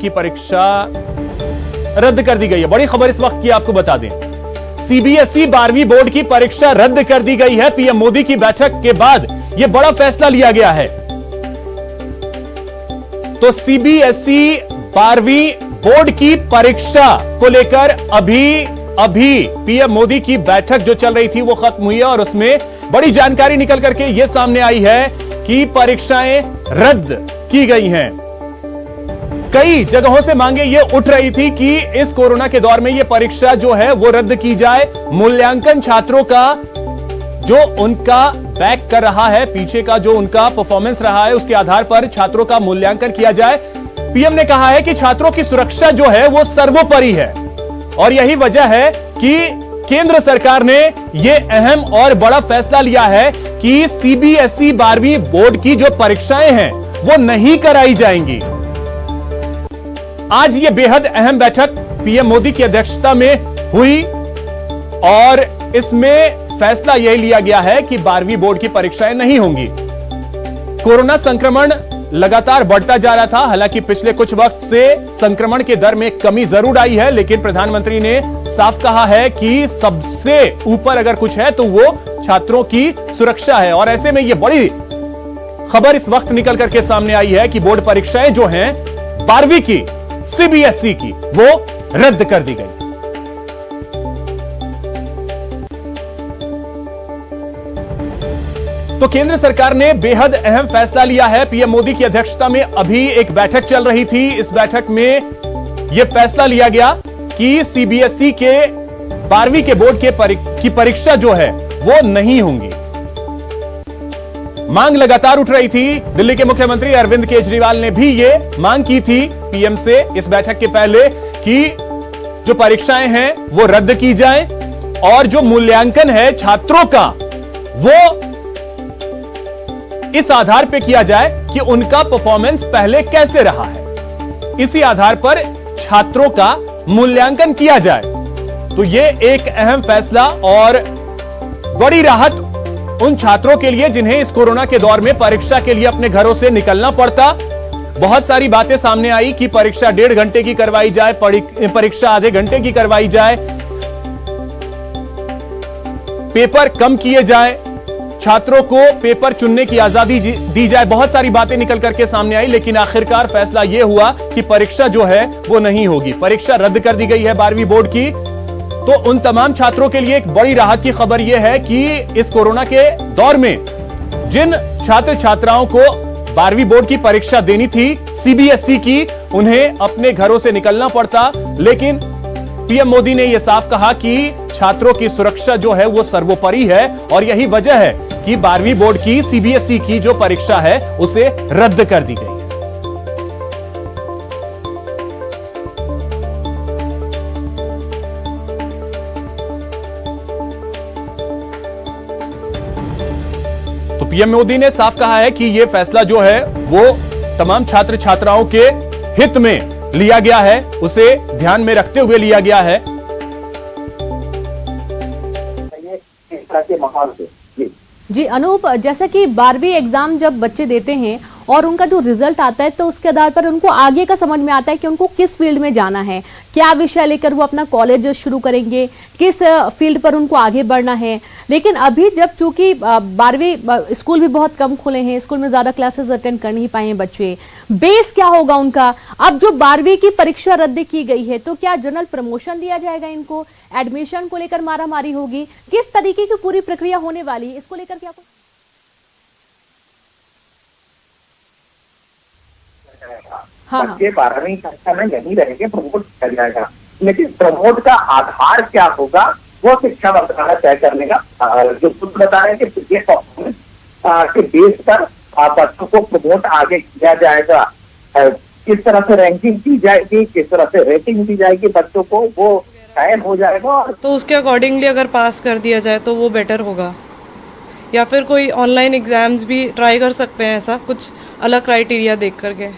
की परीक्षा रद्द कर दी गई है। बड़ी खबर इस वक्त की आपको बता दें, सीबीएसई 12वीं बोर्ड की परीक्षा रद्द कर दी गई है। पीएम मोदी की बैठक के बाद यह बड़ा फैसला लिया गया है। तो सीबीएसई 12वीं बोर्ड की परीक्षा को लेकर अभी पीएम मोदी की बैठक जो चल रही थी वो खत्म हुई है और उसमें बड़ी जानकारी निकल करके यह सामने आई है कि परीक्षाएं रद्द की गई हैं। कई जगहों से मांगे ये उठ रही थी कि इस कोरोना के दौर में ये परीक्षा जो है वो रद्द की जाए। मूल्यांकन छात्रों का जो उनका बैक कर रहा है, पीछे का जो उनका परफॉर्मेंस रहा है, उसके आधार पर छात्रों का मूल्यांकन किया जाए। पीएम ने कहा है कि छात्रों की सुरक्षा जो है वो सर्वोपरि है और यही वजह है कि केंद्र सरकार ने यह अहम और बड़ा फैसला लिया है कि सीबीएसई 12वीं बोर्ड की जो परीक्षाएं हैं वो नहीं कराई जाएंगी। आज ये बेहद अहम बैठक पीएम मोदी की अध्यक्षता में हुई और इसमें फैसला यह लिया गया है कि 12वीं बोर्ड की परीक्षाएं नहीं होंगी। कोरोना संक्रमण लगातार बढ़ता जा रहा था। हालांकि पिछले कुछ वक्त से संक्रमण के दर में कमी जरूर आई है, लेकिन प्रधानमंत्री ने साफ कहा है कि सबसे ऊपर अगर कुछ है तो वो छात्रों की सुरक्षा है। और ऐसे में यह बड़ी खबर इस वक्त निकल करके सामने आई है कि बोर्ड परीक्षाएं जो हैं 12वीं की सीबीएसई की वो रद्द कर दी गई। तो केंद्र सरकार ने बेहद अहम फैसला लिया है। पीएम मोदी की अध्यक्षता में अभी एक बैठक चल रही थी। इस बैठक में यह फैसला लिया गया कि सीबीएसई के 12वीं के बोर्ड की परीक्षा जो है वो नहीं होंगी। मांग लगातार उठ रही थी। दिल्ली के मुख्यमंत्री अरविंद केजरीवाल ने भी यह मांग की थी पीएम से इस बैठक के पहले कि जो परीक्षाएं हैं वो रद्द की जाएं और जो मूल्यांकन है छात्रों का वो इस आधार पे किया जाए कि उनका परफॉर्मेंस पहले कैसे रहा है, इसी आधार पर छात्रों का मूल्यांकन किया जाए। तो यह एक अहम फैसला और बड़ी राहत उन छात्रों के लिए जिन्हें इस कोरोना के दौर में परीक्षा के लिए अपने घरों से निकलना पड़ता। बहुत सारी बातें सामने आई कि परीक्षा 1.5 घंटे की करवाई जाए, परीक्षा आधे घंटे की करवाई जाए, पेपर कम किए जाए, छात्रों को पेपर चुनने की आजादी दी जाए। बहुत सारी बातें निकल करके सामने आई, लेकिन आखिरकार फैसला यह हुआ कि परीक्षा जो है वो नहीं होगी। परीक्षा रद्द कर दी गई है 12वीं बोर्ड की। तो उन तमाम छात्रों के लिए एक बड़ी राहत की खबर यह है कि इस कोरोना के दौर में जिन छात्र छात्राओं को 12वीं बोर्ड की परीक्षा देनी थी सीबीएसई की, उन्हें अपने घरों से निकलना पड़ता। लेकिन पीएम मोदी ने यह साफ कहा कि छात्रों की सुरक्षा जो है वो सर्वोपरि है और यही वजह है कि 12वीं बोर्ड की सीबीएसई की जो परीक्षा है उसे रद्द कर दी गई। तो पीएम मोदी ने साफ कहा है कि यह फैसला जो है वो तमाम छात्र छात्राओं के हित में लिया गया है, उसे ध्यान में रखते हुए लिया गया है। जी अनूप, जैसा कि 12वीं एग्जाम जब बच्चे देते हैं और उनका जो रिजल्ट आता है तो उसके आधार पर उनको आगे का समझ में आता है कि उनको किस फील्ड में जाना है, क्या विषय लेकर वो अपना कॉलेज शुरू करेंगे, किस फील्ड पर उनको आगे बढ़ना है। लेकिन अभी जब चूंकि 12वीं स्कूल भी बहुत कम खुले हैं, स्कूल में ज्यादा क्लासेस अटेंड कर नहीं पाए हैं बच्चे, बेस क्या होगा उनका। अब जो 12वीं की परीक्षा रद्द की गई है तो क्या जनरल प्रमोशन दिया जाएगा, इनको एडमिशन को लेकर मारामारी होगी, किस तरीके की पूरी प्रक्रिया होने वाली है, इसको लेकर क्या कुछ बच्चे 12वीं कक्षा में नहीं रहेंगे, प्रमोट किया जाएगा। लेकिन प्रमोट का आधार क्या होगा वो शिक्षा मंत्रालय तय कर लेगा। जो खुद बता रहे हैं कि परफॉर्मेंस के बेस पर बच्चों को प्रमोट आगे किया जाएगा। किस तरह से रैंकिंग की जाएगी, किस तरह से रेटिंग दी जाएगी बच्चों को, वो तय हो जाएगा। और तो उसके अकॉर्डिंगली अगर पास कर दिया जाए तो वो बेटर होगा, या फिर कोई ऑनलाइन एग्जाम्स भी ट्राई कर सकते हैं, ऐसा कुछ अलग क्राइटेरिया देख करके।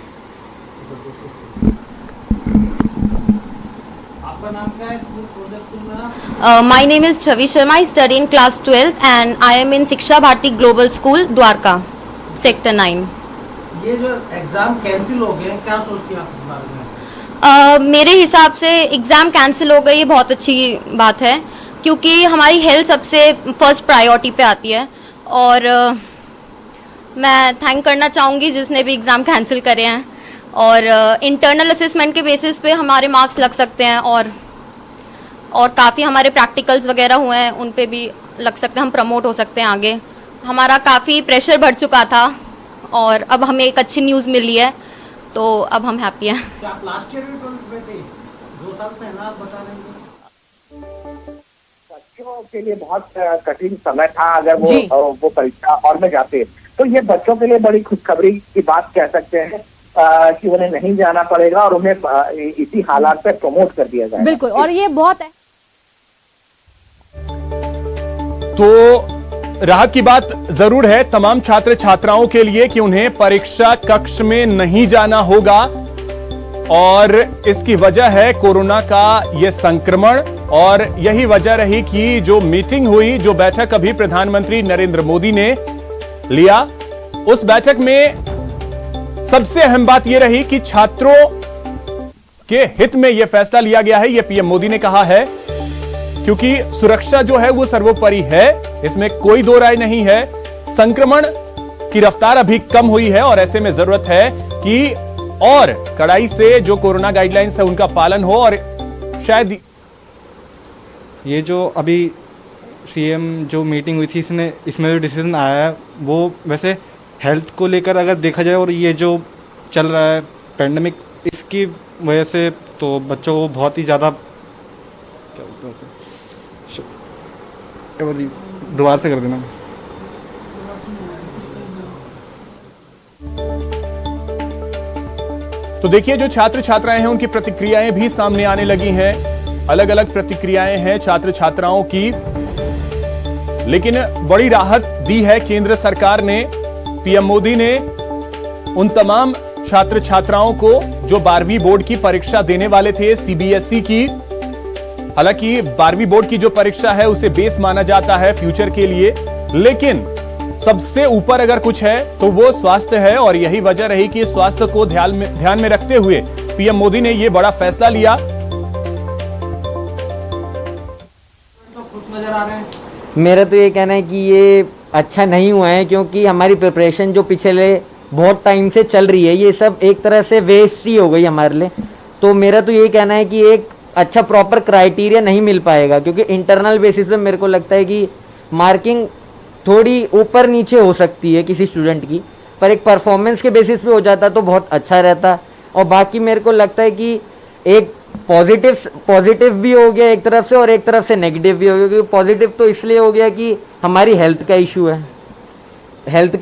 आपका नाम क्या है? My name is Chavi Sharma. I study in class 12th and I am in Shiksha Bharati Global School, Dwarka, Sector 9. ये जो एग्जाम कैंसिल हो गए, क्या सोचती हैं आप इस बारे में? मेरे हिसाब से एग्ज़ाम कैंसिल हो गई, ये बहुत अच्छी बात है, क्योंकि हमारी हेल्थ सबसे फर्स्ट प्रायोरिटी पे आती है। और मैं थैंक करना चाहूँगी जिसने भी एग्ज़ाम कैंसिल करे हैं। और इंटरनल असेसमेंट के बेसिस पे हमारे मार्क्स लग सकते हैं, और काफ़ी हमारे प्रैक्टिकल्स वगैरह हुए हैं, उन पे भी लग सकते हैं, हम प्रमोट हो सकते हैं आगे। हमारा काफ़ी प्रेशर बढ़ चुका था और अब हमें एक अच्छी न्यूज़ मिली है, तो अब हम हैप्पी हैं। आप लास्ट ईयर भी 12th में थे, 2 साल पहले आप बता रहे हैं। बच्चों के लिए बहुत कठिन समय था अगर जी। वो परीक्षा हॉल में जाते, तो ये बच्चों के लिए बड़ी खुशखबरी की बात कह सकते हैं कि उन्हें नहीं जाना पड़ेगा और उन्हें इसी हालात पे प्रमोट कर दिया जाएगा। बिल्कुल, और ये बहुत है। तो राहत की बात जरूर है तमाम छात्र छात्राओं के लिए कि उन्हें परीक्षा कक्ष में नहीं जाना होगा, और इसकी वजह है कोरोना का यह संक्रमण। और यही वजह रही कि जो मीटिंग हुई, जो बैठक अभी प्रधानमंत्री नरेंद्र मोदी ने लिया, उस बैठक में सबसे अहम बात यह रही कि छात्रों के हित में यह फैसला लिया गया है। यह पीएम मोदी ने कहा है, क्योंकि सुरक्षा जो है वो सर्वोपरि है, इसमें कोई दो राय नहीं है। संक्रमण की रफ्तार अभी कम हुई है और ऐसे में जरूरत है कि और कड़ाई से जो कोरोना गाइडलाइंस है उनका पालन हो। और शायद ये जो अभी सीएम जो मीटिंग हुई थी, इसमें जो डिसीजन आया है वो वैसे हेल्थ को लेकर अगर देखा जाए, और ये जो चल रहा है पैंडेमिक, इसकी वजह से तो बच्चों को बहुत ही ज़्यादा दोबारा से कर देना। तो देखिए, जो छात्र छात्राएं हैं उनकी प्रतिक्रियाएं भी सामने आने लगी हैं। अलग अलग प्रतिक्रियाएं हैं छात्र छात्राओं की, लेकिन बड़ी राहत दी है केंद्र सरकार ने। पीएम मोदी ने उन तमाम छात्र छात्राओं को जो 12वीं बोर्ड की परीक्षा देने वाले थे, सीबीएसई की, हालांकि 12वीं बोर्ड की जो परीक्षा है उसे बेस माना जाता है फ्यूचर के लिए, लेकिन सबसे ऊपर अगर कुछ है तो वो स्वास्थ्य है। और यही वजह रही कि स्वास्थ्य को ध्यान में रखते हुए पीएम मोदी ने यह बड़ा फैसला लिया। तो खुश नजर आ रहे हैं। मेरा तो ये कहना है कि ये अच्छा नहीं हुआ है, क्योंकि हमारी प्रिपरेशन जो पिछले बहुत टाइम से चल रही है, ये सब एक तरह से वेस्ट ही हो गई हमारे लिए। तो मेरा तो ये कहना है कि एक अच्छा प्रॉपर क्राइटेरिया नहीं मिल पाएगा, क्योंकि इंटरनल बेसिस पे मेरे को लगता है कि मार्किंग थोड़ी ऊपर नीचे हो सकती है किसी स्टूडेंट की, पर एक परफॉर्मेंस के बेसिस पे हो जाता तो बहुत अच्छा रहता। और बाकी मेरे को लगता है कि एक पॉजिटिव भी हो गया एक तरफ से, और एक तरफ से नेगेटिव भी हो गया। क्योंकि पॉजिटिव तो इसलिए हो गया कि हमारी हेल्थ का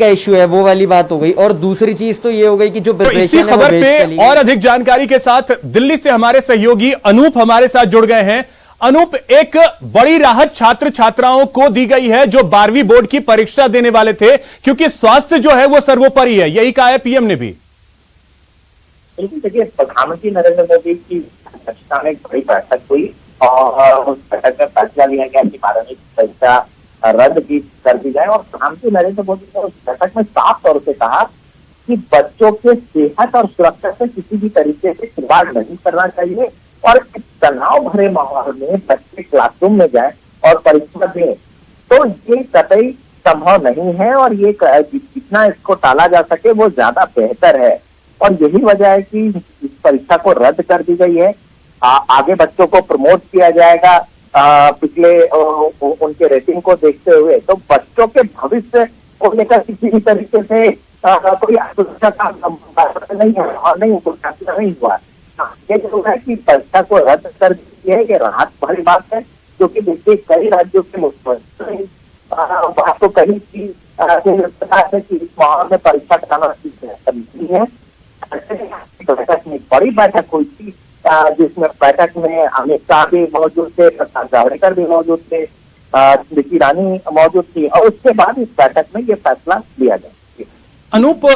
इशू है, वो वाली बात हो गई। और दूसरी चीज तो ये हो गई कि जो तो इसी खबर पे और अधिक जानकारी के साथ दिल्ली से हमारे सहयोगी अनूप हमारे साथ जुड़ गए हैं। अनूप, एक बड़ी राहत छात्र छात्राओं को दी गई है जो 12वीं बोर्ड की परीक्षा देने वाले थे, क्योंकि स्वास्थ्य जो है वो सर्वोपरि है, यही कहा है पीएम ने भी। देखिए, प्रधानमंत्री नरेंद्र मोदी की अध्यक्षता में एक बड़ी बैठक हुई और उस बैठक में फैसला लिया गया कि 12वीं परीक्षा रद्द की कर दी जाए। और प्रधानमंत्री नरेंद्र मोदी ने उस बैठक में साफ तौर से कहा कि बच्चों के सेहत और सुरक्षा से किसी भी तरीके से खिलवाड़ नहीं करना चाहिए, और इस तनाव भरे माहौल में बच्चे क्लासरूम में जाएं और परीक्षा दें, तो ये कतई संभव नहीं है। और ये जितना इसको टाला जा सके वो ज्यादा बेहतर है, और यही वजह है कि इस परीक्षा को रद्द कर दी गई है। आगे बच्चों को प्रमोट किया जाएगा पिछले उनके रेटिंग को देखते हुए। तो बच्चों के भविष्य को लेकर किसी भी तरीके से कोई असुरक्षा का नहीं है और नहीं नहीं हुआ। ये जो है कि परीक्षा को रद्द कर दी है, ये राहत भरी बात है, क्योंकि देखिए कई राज्यों के मुख्यमंत्री आपको कहीं की इस माहौल में परीक्षा कराना नहीं है। बैठक में बड़ी बैठक हुई थी, जिसमें बैठक में अमित शाह भी मौजूद थे, प्रकाश जावड़ेकर भी मौजूद थे, स्मृति ईरानी मौजूद थी, और उसके बाद इस बैठक में ये फैसला लिया गया। अनूप,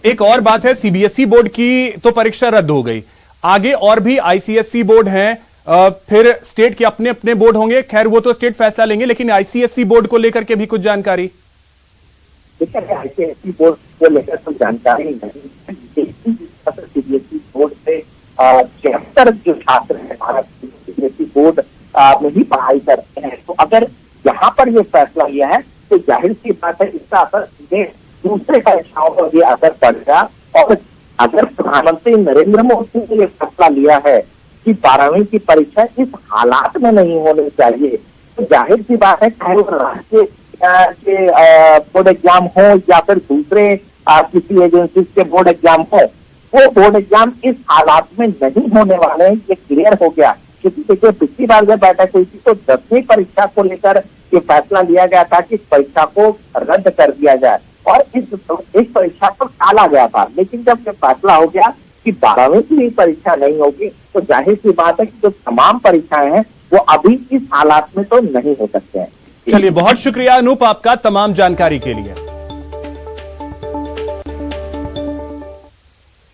एक और बात है, सीबीएसई बोर्ड की तो परीक्षा रद्द हो गई, आगे और भी आईसीएसई बोर्ड हैं, फिर स्टेट के अपने अपने बोर्ड होंगे, खैर वो तो स्टेट फैसला लेंगे, लेकिन आईसीएसई बोर्ड को लेकर के भी कुछ जानकारी? देखिए, आईसीएसई बोर्ड को लेकर तो जानकारी नहीं, सीबीएसई बोर्ड से 76 जो छात्र हैं भारत सीबीएसई बोर्ड में ही पढ़ाई करते हैं। तो अगर यहाँ पर ये फैसला लिया है तो जाहिर सी बात है इसका असर सीधे दूसरे परीक्षाओं पर भी असर पड़ेगा। और अगर प्रधानमंत्री नरेंद्र मोदी ने ये फैसला लिया है कि 12वीं की परीक्षा इस हालात में नहीं होनी चाहिए, तो जाहिर सी बात है चाहे वो राष्ट्रीय के बोर्ड एग्जाम हो या फिर दूसरे किसी एजेंसी के बोर्ड एग्जाम हो, वो बोर्ड एग्जाम इस हालात में नहीं होने वाले, ये क्लियर हो गया। क्योंकि देखिए पिछली बार जब बैठक हुई थी तो 10वीं परीक्षा को लेकर ये फैसला लिया गया था कि परीक्षा को रद्द कर दिया जाए और इस परीक्षा को टाला गया था। लेकिन जब ये फैसला हो गया कि 12वीं की परीक्षा नहीं होगी, तो जाहिर सी बात है कि जो तमाम परीक्षाएं हैं वो अभी इस हालात में तो नहीं हो सकते हैं। चलिए, बहुत शुक्रिया अनूप आपका तमाम जानकारी के लिए।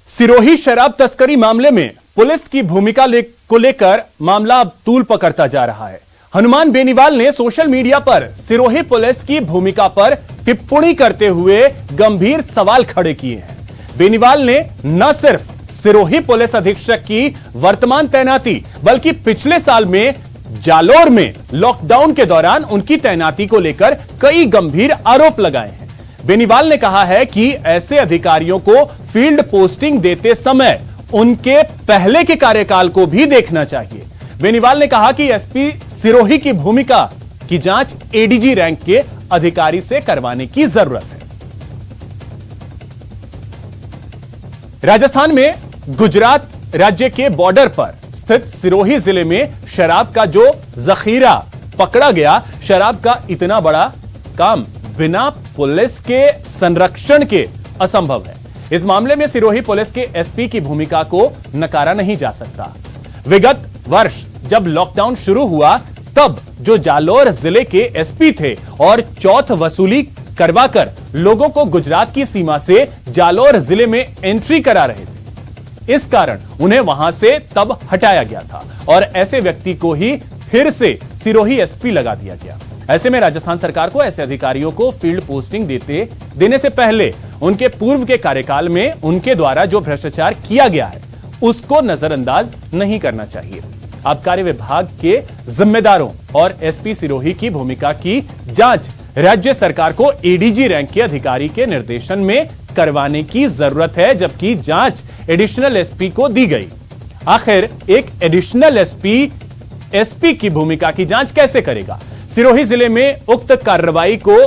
सिरोही शराब तस्करी मामले में पुलिस की भूमिका को लेकर मामला अब तूल पकड़ता जा रहा है। हनुमान बेनीवाल ने सोशल मीडिया पर सिरोही पुलिस की भूमिका पर टिप्पणी करते हुए गंभीर सवाल खड़े किए हैं। बेनीवाल ने न सिर्फ सिरोही पुलिस अधीक्षक की वर्तमान तैनाती बल्कि पिछले साल में जालोर में लॉकडाउन के दौरान उनकी तैनाती को लेकर कई गंभीर आरोप लगाए हैं। बेनीवाल ने कहा है कि ऐसे अधिकारियों को फील्ड पोस्टिंग देते समय उनके पहले के कार्यकाल को भी देखना चाहिए। बेनीवाल ने कहा कि एसपी सिरोही की भूमिका की जांच एडीजी रैंक के अधिकारी से करवाने की जरूरत है। राजस्थान में गुजरात राज्य के बॉर्डर पर स्थित सिरोही जिले में शराब का जो जखीरा पकड़ा गया, शराब का इतना बड़ा काम बिना पुलिस के संरक्षण के असंभव है। इस मामले में सिरोही पुलिस के एसपी की भूमिका को नकारा नहीं जा सकता। विगत वर्ष जब लॉकडाउन शुरू हुआ तब जो जालोर जिले के एसपी थे और चौथ वसूली करवाकर लोगों को गुजरात की सीमा से जालोर जिले में एंट्री करा रहे थे, इस कारण उन्हें वहां से तब हटाया गया था और ऐसे व्यक्ति को ही फिर से सिरोही एसपी लगा दिया गया। ऐसे में राजस्थान सरकार को ऐसे अधिकारियों को फील्ड पोस्टिंग देने से पहले उनके पूर्व के कार्यकाल में उनके द्वारा जो भ्रष्टाचार किया गया है उसको नजरअंदाज नहीं करना चाहिए। आबकारी विभाग के जिम्मेदारों और एसपी सिरोही की भूमिका की जांच राज्य सरकार को एडीजी रैंक के अधिकारी के निर्देशन में करवाने की जरूरत है, जबकि जांच एडिशनल एसपी को दी गई। आखिर एक एडिशनल एसपी की भूमिका की जांच कैसे करेगा? सिरोही जिले में उक्त कार्रवाई को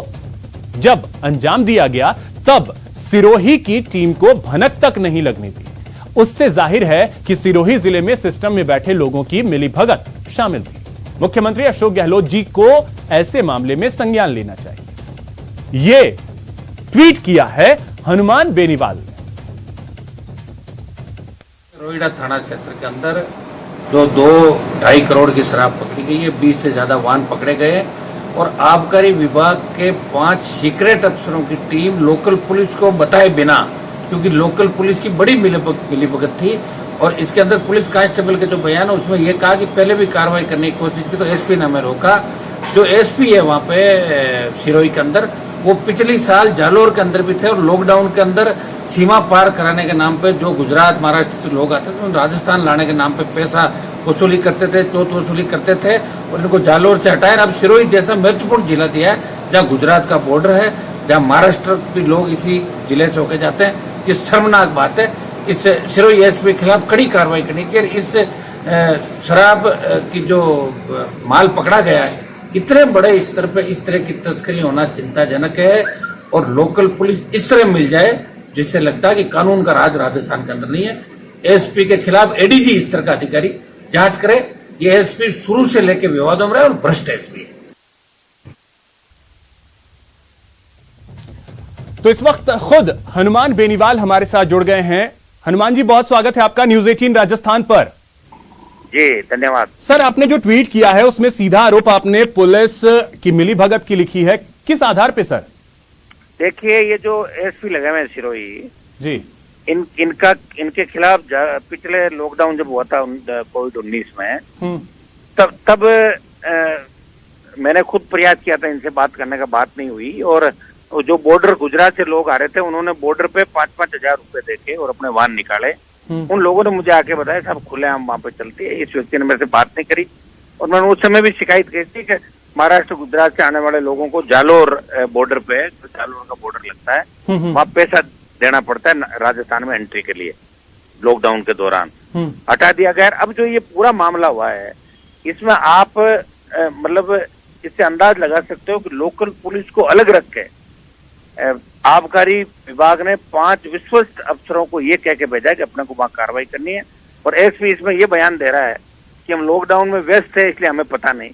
जब अंजाम दिया गया तब सिरोही की टीम को भनक तक नहीं लगनी थी। उससे जाहिर है कि सिरोही जिले में सिस्टम में बैठे लोगों की मिलीभगत शामिल थी। मुख्यमंत्री अशोक गहलोत जी को ऐसे मामले में संज्ञान लेना चाहिए। यह ट्वीट किया है हनुमान बेनीवाल ने। रोहिड़ा थाना क्षेत्र के अंदर जो 2-2.5 करोड़ की शराब पकड़ी गई है, 20 से ज्यादा वाहन पकड़े गए और आबकारी विभाग के 5 सीक्रेट अफसरों की टीम लोकल पुलिस को बताए बिना, क्योंकि लोकल पुलिस की बड़ी मिलीभगत थी और इसके अंदर पुलिस कांस्टेबल के जो बयान है उसमें यह कहा कि पहले भी कार्रवाई करने की कोशिश की तो एसपी ने हमें रोका। जो एसपी है वहां पे सिरोही के अंदर, वो पिछले साल जालोर के अंदर भी थे और लॉकडाउन के अंदर सीमा पार कराने के नाम पे जो गुजरात महाराष्ट्र से लोग आते थे राजस्थान लाने के नाम पे पैसा वसूली करते थे, चौथ वसूली करते थे और इनको जालोर से हटाया। अब सिरोही जैसा महत्वपूर्ण जिला दिया है जहाँ गुजरात का बॉर्डर है, जहाँ महाराष्ट्र भी लोग इसी जिले से होकर जाते हैं। ये शर्मनाक बात है। इस सिरोही एसपी के खिलाफ कड़ी कार्रवाई करनी चाहिए। इस शराब की जो माल पकड़ा गया है इतने बड़े स्तर पे इस तरह की तस्करी होना चिंताजनक है और लोकल पुलिस इस तरह मिल जाए जिससे लगता है कि कानून का राज राजस्थान के अंदर नहीं है। एसपी के खिलाफ एडीजी स्तर का अधिकारी जांच करे। ये एसपी शुरू से लेकर विवादों में रहे और भ्रष्ट एसपी है। तो इस वक्त खुद हनुमान बेनीवाल हमारे साथ जुड़ गए हैं। हनुमान जी, बहुत स्वागत है आपका न्यूज 18 राजस्थान पर। जी धन्यवाद सर, आपने जो ट्वीट किया है उसमें सीधा आरोप आपने पुलिस की मिलीभगत की लिखी है, किस आधार पे सर? देखिए, ये जो एसपी लगे हुए सिरोही जी, इनके खिलाफ पिछले लॉकडाउन जब हुआ था कोविड-19 में, तब मैंने खुद प्रयास किया था इनसे बात करने का, बात नहीं हुई। और जो बॉर्डर गुजरात से लोग आ रहे थे उन्होंने बॉर्डर पे 5-5 हजार रुपए देके और अपने वाहन निकाले उन लोगों ने मुझे आके बताया साहब खुलेआम वहां पे चलती है। इस व्यक्ति ने मेरे से बात नहीं करी और मैंने उस समय भी शिकायत की थी कि महाराष्ट्र गुजरात से आने वाले लोगों को जालोर बॉर्डर पे, तो जालोर का बॉर्डर लगता है, वहां पैसा देना पड़ता है राजस्थान में एंट्री के लिए लॉकडाउन के दौरान, हटा दिया गया। अब जो ये पूरा मामला हुआ है इसमें आप मतलब इससे अंदाज लगा सकते हो कि लोकल पुलिस को अलग रख के आबकारी विभाग ने 5 विश्वस्त अफसरों को ये कह के भेजा है कि अपने को वहां कार्रवाई करनी है, और एसपी इसमें ये बयान दे रहा है कि हम लॉकडाउन में व्यस्त थे इसलिए हमें पता नहीं।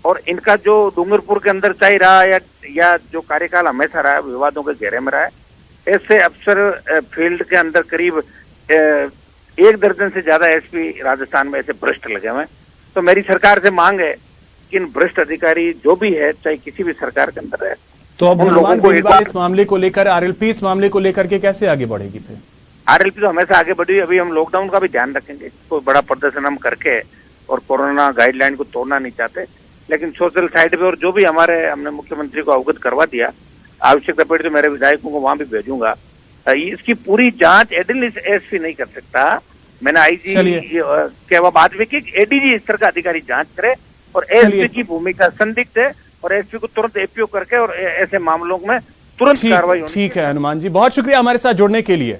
और इनका जो डूंगरपुर के अंदर चाहे रहा या जो कार्यकाल हमेशा रहा है विवादों के घेरे में रहा है, ऐसे अफसर फील्ड के अंदर करीब 1 दर्जन से ज्यादा एसपी राजस्थान में ऐसे भ्रष्ट लगे हुए हैं। तो मेरी सरकार से मांग है कि इन भ्रष्ट अधिकारी जो भी है चाहे किसी भी सरकार के अंदर है, तो अब हनुमान वीरवार इस मामले को लेकर, आरएलपी इस मामले को लेकर के कैसे आगे बढ़ेगी फिर? आरएलपी तो हमेशा आगे बढ़ी। अभी हम लॉकडाउन का भी ध्यान रखेंगे, कोई बड़ा प्रदर्शन हम करके और कोरोना गाइडलाइन को तोड़ना नहीं चाहते, लेकिन सोशल साइड पे और जो भी हमने मुख्यमंत्री को अवगत करवा दिया, आवश्यकता पड़ी तो मेरे विधायकों को वहां भी भेजूंगा। इसकी पूरी जांच एडिशनल एसपी नहीं कर सकता। मैंने आईजी के बाद में कि एडीजी स्तर का अधिकारी जांच करे और एसपी की भूमिका संदिग्ध है और एसपी को तुरंत एपीओ करके और ऐसे मामलों में तुरंत कार्रवाई होनी। ठीक है हनुमान जी, बहुत शुक्रिया हमारे साथ जुड़ने के लिए।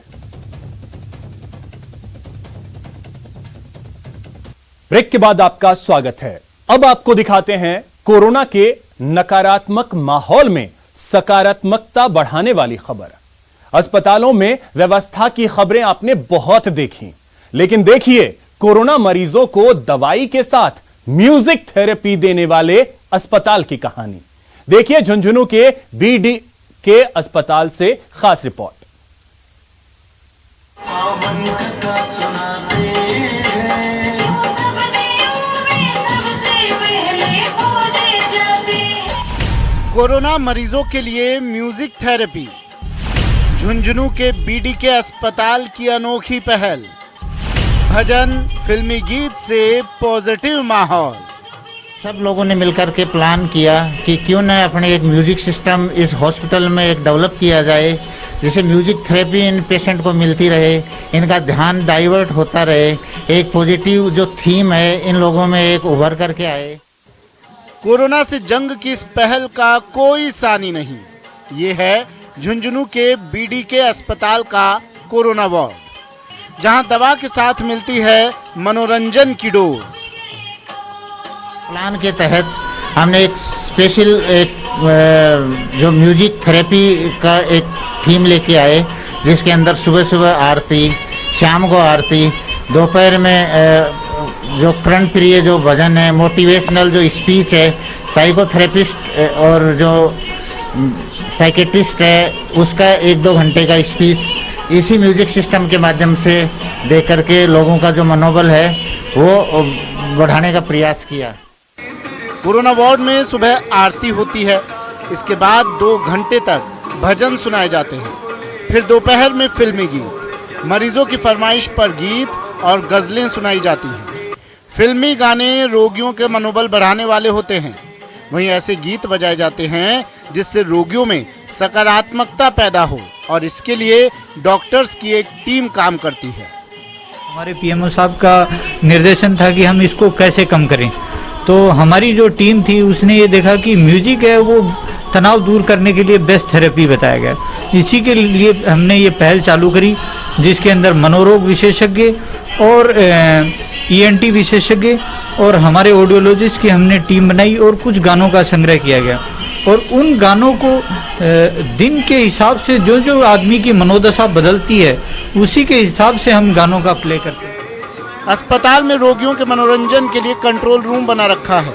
ब्रेक के बाद आपका स्वागत है। अब आपको दिखाते हैं कोरोना के नकारात्मक माहौल में सकारात्मकता बढ़ाने वाली खबर। अस्पतालों में व्यवस्था की खबरें आपने बहुत देखी, लेकिन देखिए कोरोना मरीजों को दवाई के साथ म्यूजिक थेरेपी देने वाले अस्पताल की कहानी। देखिए झुंझुनू के बीडी के अस्पताल से खास रिपोर्ट। कोरोना मरीजों के लिए म्यूजिक थेरेपी, झुंझुनू के बीडी के अस्पताल की अनोखी पहल। भजन, फिल्मी गीत से पॉजिटिव माहौल। सब लोगों ने मिलकर के प्लान किया कि क्यों न अपने एक म्यूजिक सिस्टम इस हॉस्पिटल में एक डेवलप किया जाए, जिससे म्यूजिक थेरेपी इन पेशेंट को मिलती रहे, इनका ध्यान डाइवर्ट होता रहे, एक पॉजिटिव जो थीम है इन लोगों में एक उभर करके आए। कोरोना से जंग की इस पहल का कोई सानी नहीं। ये है झुंझुनू के बीडी के अस्पताल का कोरोना वार्ड, जहां दवा के साथ मिलती है मनोरंजन की डोज। प्लान के तहत हमने एक स्पेशल जो म्यूजिक थेरेपी का एक थीम लेके आए, जिसके अंदर सुबह सुबह आरती, शाम को आरती, दोपहर में जो करंट प्रिय जो भजन है, मोटिवेशनल जो स्पीच है, साइकोथेरेपिस्ट और जो साइकेट्रिस्ट है उसका 1-2 घंटे का स्पीच इसी म्यूजिक सिस्टम के माध्यम से दे करके लोगों का जो मनोबल है वो बढ़ाने का प्रयास किया। कोरोना वार्ड में सुबह आरती होती है, इसके बाद 2 घंटे तक भजन सुनाए जाते हैं, फिर दोपहर में फिल्मी गीत, मरीजों की फरमाइश पर गीत और गजलें सुनाई जाती हैं। फिल्मी गाने रोगियों के मनोबल बढ़ाने वाले होते हैं, वहीं ऐसे गीत बजाए जाते हैं जिससे रोगियों में सकारात्मकता पैदा हो, और इसके लिए डॉक्टर्स की एक टीम काम करती है। हमारे पीएमओ साहब का निर्देशन था कि हम इसको कैसे कम करें, तो हमारी जो टीम थी उसने ये देखा कि म्यूजिक है वो तनाव दूर करने के लिए बेस्ट थेरेपी बताया गया। इसी के लिए हमने ये पहल चालू करी, जिसके अंदर मनोरोग विशेषज्ञ और ईएनटी विशेषज्ञ और हमारे ऑडियोलॉजिस्ट की हमने टीम बनाई और कुछ गानों का संग्रह किया गया, और उन गानों को दिन के हिसाब से जो जो आदमी की मनोदशा बदलती है उसी के हिसाब से हम गानों का प्ले करते हैं। अस्पताल में रोगियों के मनोरंजन के लिए कंट्रोल रूम बना रखा है।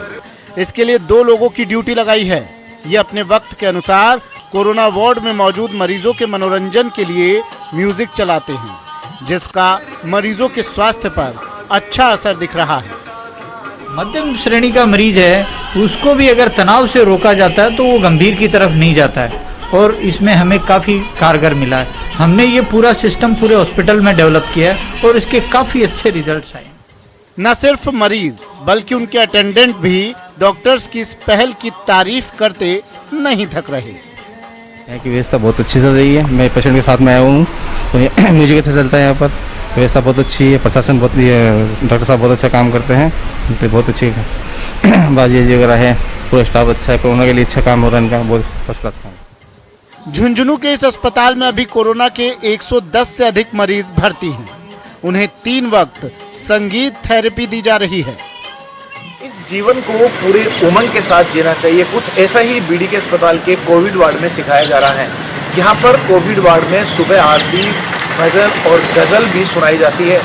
इसके लिए 2 लोगों की ड्यूटी लगाई है। ये अपने वक्त के अनुसार कोरोना वार्ड में मौजूद मरीजों के मनोरंजन के लिए म्यूजिक चलाते हैं, जिसका मरीजों के स्वास्थ्य पर अच्छा असर दिख रहा है। मध्यम श्रेणी का मरीज है, उसको भी अगर तनाव से रोका जाता है तो वो गंभीर की तरफ नहीं जाता है, और इसमें हमें काफ़ी कारगर मिला है। हमने ये पूरा सिस्टम पूरे हॉस्पिटल में डेवलप किया है और इसके काफ़ी अच्छे रिजल्ट्स आए। न सिर्फ मरीज बल्कि उनके अटेंडेंट भी डॉक्टर्स की इस पहल की तारीफ करते नहीं थक रहे। यहाँ की व्यवस्था बहुत अच्छी चल रही है। मैं पेशेंट के साथ में आया हूँ, तो म्यूजिक अच्छा चलता है यहाँ पर, व्यवस्था बहुत अच्छी है, प्रशासन बहुत, डॉक्टर साहब बहुत अच्छा काम करते हैं, बहुत अच्छी बाजी वगैरह है, पूरा स्टाफ अच्छा है, कोरोना के लिए अच्छा काम हो रहा है इनका, बहुत फर्स्ट क्लास काम। झुंझुनू के इस अस्पताल में अभी कोरोना के 110 से अधिक मरीज भर्ती हैं। उन्हें 3 वक्त संगीत थेरेपी दी जा रही है। इस जीवन को पूरे उमंग के साथ जीना चाहिए, कुछ ऐसा ही बीडी के अस्पताल के कोविड वार्ड में सिखाया जा रहा है। यहाँ पर कोविड वार्ड में सुबह आरती, भजन और गजल भी सुनाई जाती है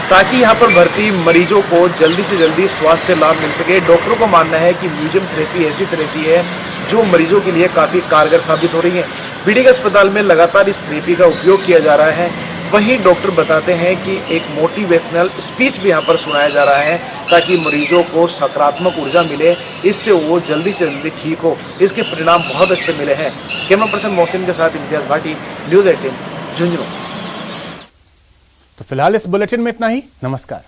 ताकि यहाँ पर भर्ती मरीजों को जल्दी से जल्दी स्वास्थ्य लाभ मिल सके। डॉक्टरों का मानना है कि म्यूजियम थेरेपी ऐसी थेरेपी है जो मरीजों के लिए काफ़ी कारगर साबित हो रही है। बीडी के अस्पताल में लगातार इस थेरेपी का उपयोग किया जा रहा है। वहीं डॉक्टर बताते हैं कि एक मोटिवेशनल स्पीच भी यहाँ पर सुनाया जा रहा है ताकि मरीजों को सकारात्मक ऊर्जा मिले, इससे वो जल्दी से जल्दी ठीक हो। इसके परिणाम बहुत अच्छे मिले हैं। कैमरा पर्सन मोहसिन के साथ इम्तियाज भाटी, न्यूज़ 18 झुंझुनू। तो फिलहाल इस बुलेटिन में इतना ही। नमस्कार।